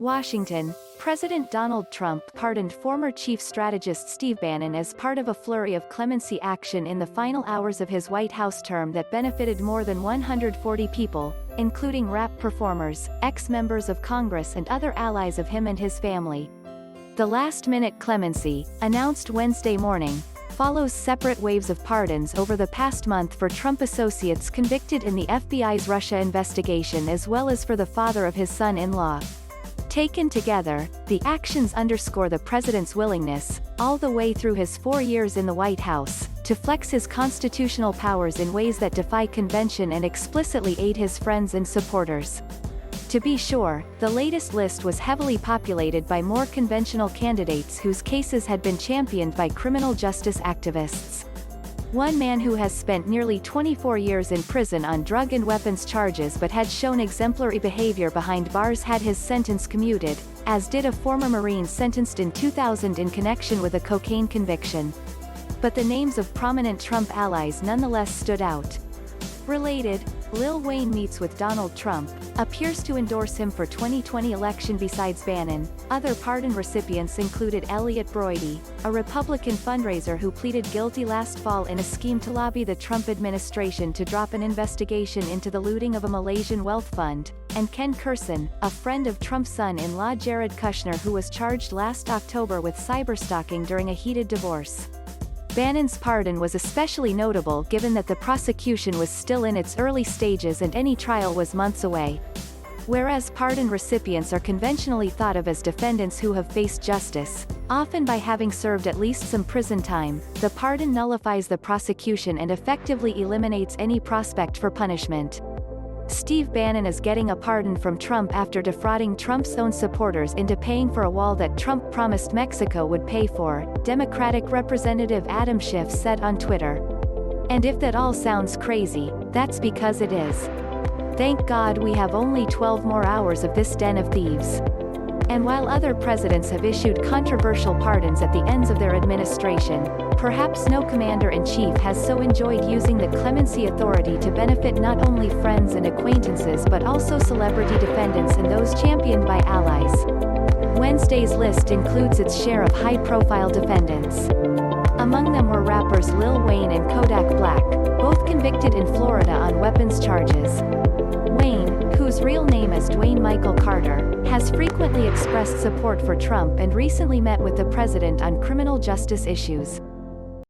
Washington, President Donald Trump pardoned former chief strategist Steve Bannon as part of a flurry of clemency action in the final hours of his White House term that benefited more than 140 people, including rap performers, ex-members of Congress and other allies of him and his family. The last-minute clemency, announced Wednesday morning, follows separate waves of pardons over the past month for Trump associates convicted in the FBI's Russia investigation as well as for the father of his son-in-law. Taken together, the actions underscore the president's willingness, all the way through his 4 years in the White House, to flex his constitutional powers in ways that defy convention and explicitly aid his friends and supporters. To be sure, the latest list was heavily populated by more conventional candidates whose cases had been championed by criminal justice activists. One man who has spent nearly 24 years in prison on drug and weapons charges but had shown exemplary behavior behind bars had his sentence commuted, as did a former Marine sentenced in 2000 in connection with a cocaine conviction. But the names of prominent Trump allies nonetheless stood out. Related, Lil Wayne meets with Donald Trump, appears to endorse him for 2020 election. Besides Bannon, other pardon recipients included Elliot Broidy, a Republican fundraiser who pleaded guilty last fall in a scheme to lobby the Trump administration to drop an investigation into the looting of a Malaysian wealth fund, and Ken Kurson, a friend of Trump's son-in-law Jared Kushner who was charged last October with cyberstalking during a heated divorce. Bannon's pardon was especially notable given that the prosecution was still in its early stages and any trial was months away. Whereas pardon recipients are conventionally thought of as defendants who have faced justice, often by having served at least some prison time, the pardon nullifies the prosecution and effectively eliminates any prospect for punishment. Steve Bannon is getting a pardon from Trump after defrauding Trump's own supporters into paying for a wall that Trump promised Mexico would pay for, Democratic Representative Adam Schiff said on Twitter. And if that all sounds crazy, that's because it is. Thank God we have only 12 more hours of this den of thieves. And while other presidents have issued controversial pardons at the ends of their administration, perhaps no commander-in-chief has so enjoyed using the clemency authority to benefit not only friends and acquaintances but also celebrity defendants and those championed by allies. Wednesday's list includes its share of high-profile defendants. Among them were rappers Lil Wayne and Kodak Black, both convicted in Florida on weapons charges. Wayne, whose real name is Dwayne Michael Carter, has frequently expressed support for Trump and recently met with the president on criminal justice issues.